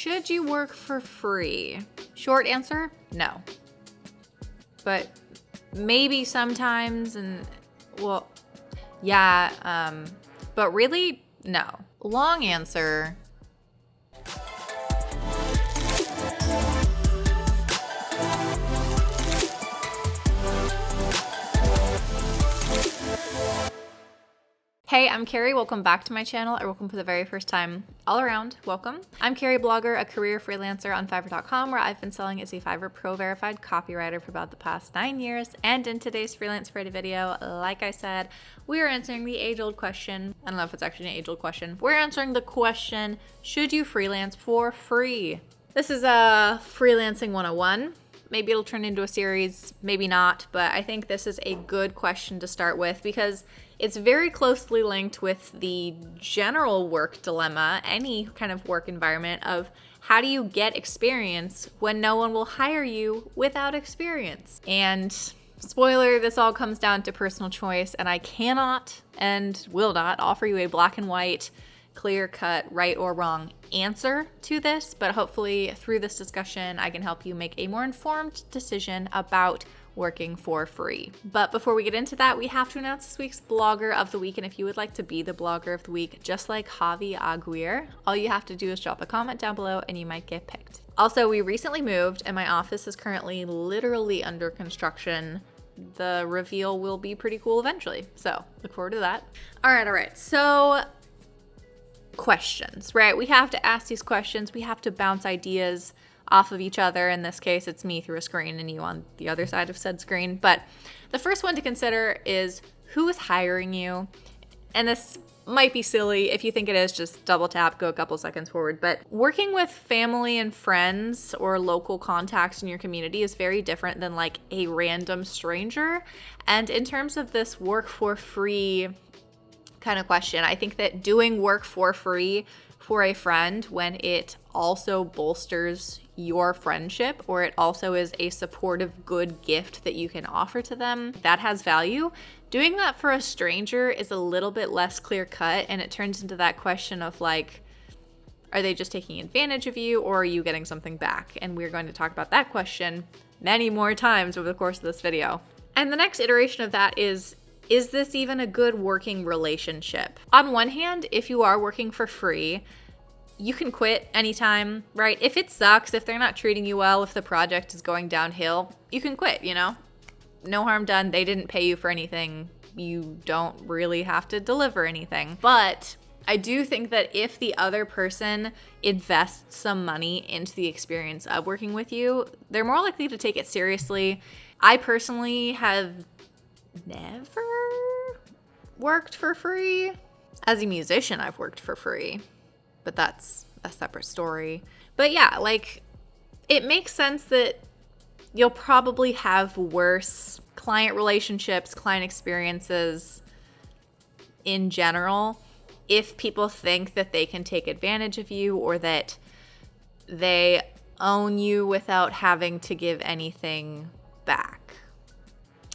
should you work for free? Short answer, no. But maybe sometimes, and well, yeah, but really, no. Long answer, hey, I'm Carrie. Welcome back to my channel, or welcome for the very first time. All around, welcome. I'm Carrieblogger, a career freelancer on Fiverr.com, where I've been selling as a Fiverr Pro verified copywriter for about the past 9 years. And in today's Freelance Friday video, like I said, we are answering the age-old question. I don't know if it's actually an age-old question. We're answering the question, should you freelance for free? This is a Freelancing 101. Maybe it'll turn into a series, maybe not, but I think this is a good question to start with because it's very closely linked with the general work dilemma, any kind of work environment, of how do you get experience when no one will hire you without experience? And spoiler, this all comes down to personal choice, and I cannot and will not offer you a black and white, clear-cut, right or wrong answer to this, but hopefully through this discussion, I can help you make a more informed decision about working for free. But before we get into that, we have to announce this week's Blogger of the Week. And if you would like to be the Blogger of the Week, just like Javi Aguirre, all you have to do is drop a comment down below and you might get picked. Also, we recently moved and my office is currently literally under construction. The reveal will be pretty cool eventually. So look forward to that. All right. So questions, right? We have to ask these questions. We have to bounce ideas off of each other. In this case, it's me through a screen and you on the other side of said screen. But the first one to consider is, who is hiring you? And this might be silly. If you think it is, just double tap, go a couple seconds forward. But working with family and friends or local contacts in your community is very different than like a random stranger. And in terms of this work for free kind of question, I think that doing work for free for a friend when it also bolsters your friendship, or it also is a supportive, good gift that you can offer to them, that has value. Doing that for a stranger is a little bit less clear cut, and it turns into that question of like, are they just taking advantage of you, or are you getting something back? And we're going to talk about that question many more times over the course of this video. And the next iteration of that is this even a good working relationship? On one hand, if you are working for free, you can quit anytime, right? If it sucks, if they're not treating you well, if the project is going downhill, you can quit, you know? No harm done. They didn't pay you for anything. You don't really have to deliver anything. But I do think that if the other person invests some money into the experience of working with you, they're more likely to take it seriously. I personally have never worked for free. As a musician, I've worked for free, but that's a separate story. But yeah, like, it makes sense that you'll probably have worse client relationships, client experiences in general if people think that they can take advantage of you or that they own you without having to give anything back.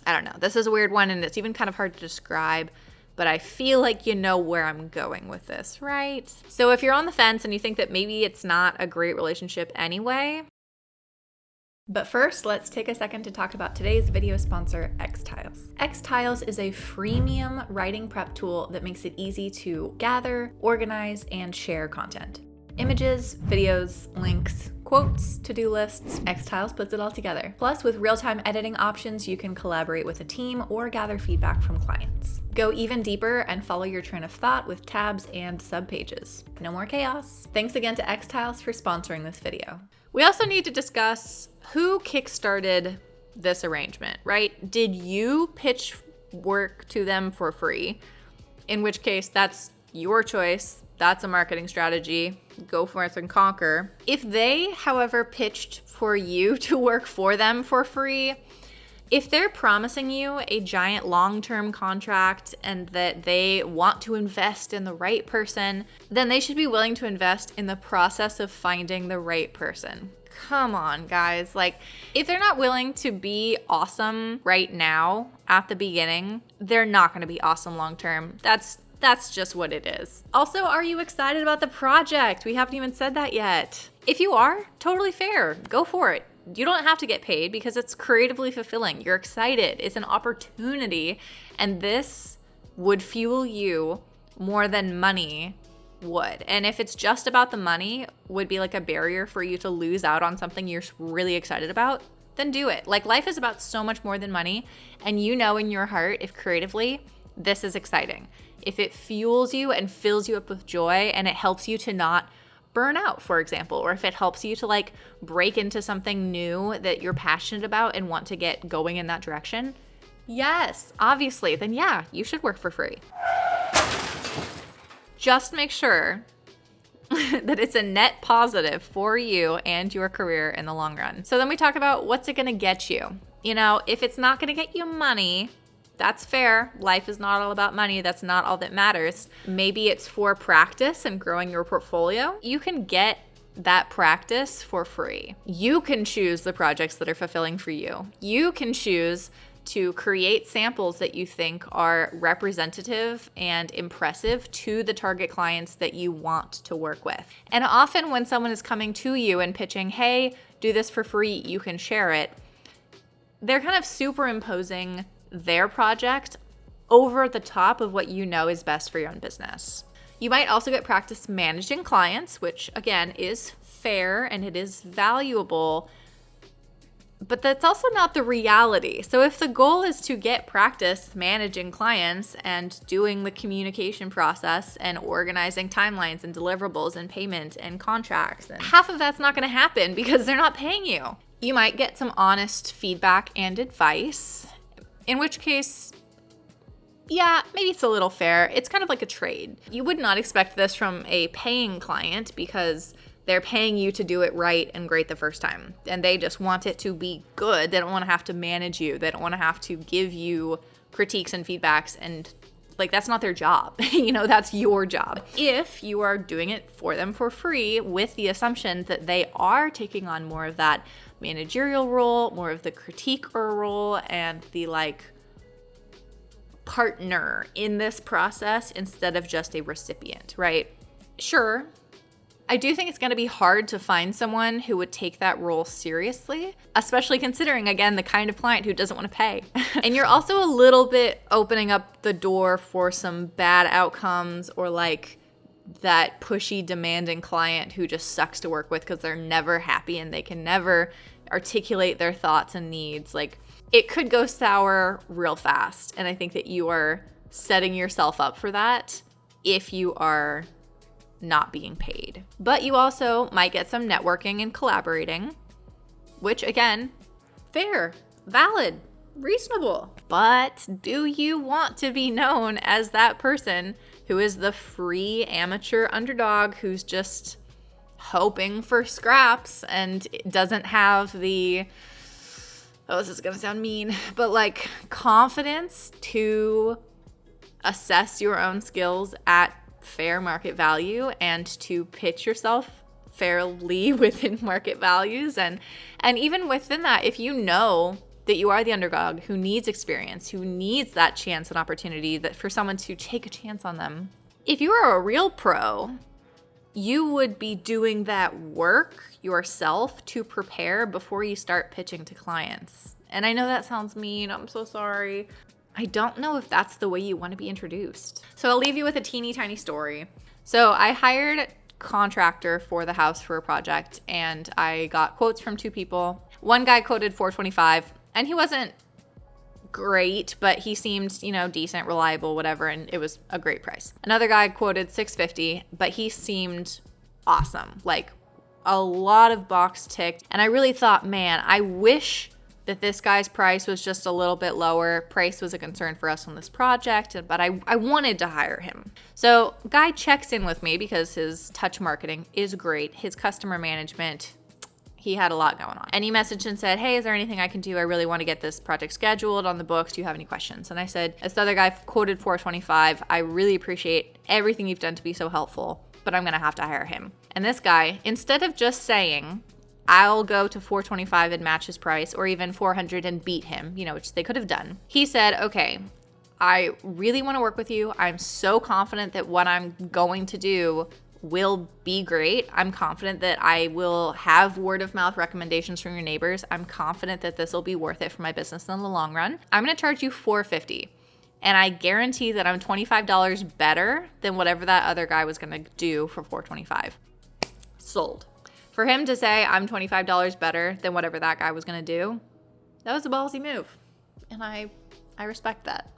I don't know. This is a weird one, and it's even kind of hard to describe, but I feel like you know where I'm going with this, right? So if you're on the fence and you think that maybe it's not a great relationship anyway. But first, let's take a second to talk about today's video sponsor, Xtiles. Xtiles is a freemium writing prep tool that makes it easy to gather, organize, and share content. Images, videos, links, quotes, to-do lists, Xtiles puts it all together. Plus, with real-time editing options, you can collaborate with a team or gather feedback from clients. Go even deeper and follow your train of thought with tabs and subpages. No more chaos. Thanks again to Xtiles for sponsoring this video. We also need to discuss who kickstarted this arrangement, right? Did you pitch work to them for free? In which case, that's your choice. That's a marketing strategy. Go forth and conquer. If they, however, pitched for you to work for them for free, if they're promising you a giant long-term contract and that they want to invest in the right person, then they should be willing to invest in the process of finding the right person. Come on, guys. Like, if they're not willing to be awesome right now at the beginning, they're not going to be awesome long-term. That's That's just what it is. Also, are you excited about the project? We haven't even said that yet. If you are, totally fair. Go for it. You don't have to get paid because it's creatively fulfilling. You're excited. It's an opportunity. And this would fuel you more than money would. And if it's just about the money, would be like a barrier for you to lose out on something you're really excited about, then do it. Like, life is about so much more than money. And you know in your heart, if creatively, this is exciting. If it fuels you and fills you up with joy and it helps you to not burn out, for example, or if it helps you to like break into something new that you're passionate about and want to get going in that direction, yes, obviously, then yeah, you should work for free. Just make sure that it's a net positive for you and your career in the long run. So then we talk about what's it gonna get you? You know, if it's not gonna get you money, that's fair. Life is not all about money. That's not all that matters. Maybe it's for practice and growing your portfolio. You can get that practice for free. You can choose the projects that are fulfilling for you. You can choose to create samples that you think are representative and impressive to the target clients that you want to work with. And often when someone is coming to you and pitching, hey, do this for free, you can share it, they're kind of superimposing their project over the top of what you know is best for your own business. You might also get practice managing clients, which again is fair and it is valuable, but that's also not the reality. So if the goal is to get practice managing clients and doing the communication process and organizing timelines and deliverables and payment and contracts, and half of that's not going to happen because they're not paying you. You might get some honest feedback and advice, in which case, yeah, maybe it's a little fair. It's kind of like a trade. You would not expect this from a paying client because they're paying you to do it right and great the first time. And they just want it to be good. They don't want to have to manage you. They don't want to have to give you critiques and feedbacks. And like, that's not their job. You know, that's your job. If you are doing it for them for free with the assumption that they are taking on more of that managerial role, more of the critiquer role, and the like partner in this process instead of just a recipient, right? Sure, I do think it's going to be hard to find someone who would take that role seriously, especially considering, again, the kind of client who doesn't want to pay. And you're also a little bit opening up the door for some bad outcomes, or like that pushy, demanding client who just sucks to work with because they're never happy and they can never articulate their thoughts and needs. Like, it could go sour real fast. And I think that you are setting yourself up for that if you are not being paid. But you also might get some networking and collaborating, which again, fair, valid, reasonable. But do you want to be known as that person who is the free amateur underdog who's just hoping for scraps and doesn't have the, oh, this is gonna sound mean, but like confidence to assess your own skills at fair market value and to pitch yourself fairly within market values? And even within that, if you know that you are the underdog who needs experience, who needs that chance and opportunity, that for someone to take a chance on them, if you are a real pro, you would be doing that work yourself to prepare before you start pitching to clients. And I know that sounds mean. I'm so sorry. I don't know if that's the way you want to be introduced. So I'll leave you with a teeny tiny story. So I hired a contractor for the house for a project, and I got quotes from two people. One guy quoted $425, and he wasn't great, but he seemed, decent, reliable, whatever, and it was a great price. Another guy quoted $650, but he seemed awesome, like a lot of box ticked. And I really thought, man, I wish that this guy's price was just a little bit lower. Price was a concern for us on this project, but I wanted to hire him. So guy checks in with me because his touch marketing is great. His customer management, he had a lot going on. And he messaged and said, hey, is there anything I can do? I really want to get this project scheduled on the books. Do you have any questions? And I said, this other guy quoted $425. I really appreciate everything you've done to be so helpful, but I'm going to have to hire him. And this guy, instead of just saying, I'll go to $425 and match his price, or even $400 and beat him, which they could have done, he said, okay, I really want to work with you. I'm so confident that what I'm going to do will be great. I'm confident that I will have word of mouth recommendations from your neighbors. I'm confident that this will be worth it for my business in the long run. I'm going to charge you $450. And I guarantee that I'm $25 better than whatever that other guy was going to do for $425. Sold. For him to say I'm $25 better than whatever that guy was going to do, that was a ballsy move. And I respect that.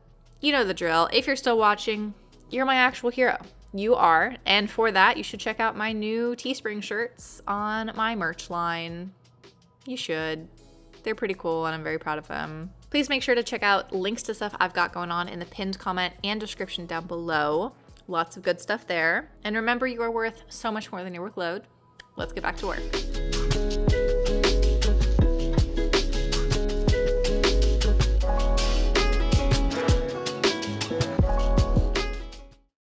You know the drill. If you're still watching, you're my actual hero. You are. And for that, you should check out my new Teespring shirts on my merch line. You should. They're pretty cool and I'm very proud of them. Please make sure to check out links to stuff I've got going on in the pinned comment and description down below. Lots of good stuff there. And remember, you are worth so much more than your workload. Let's get back to work.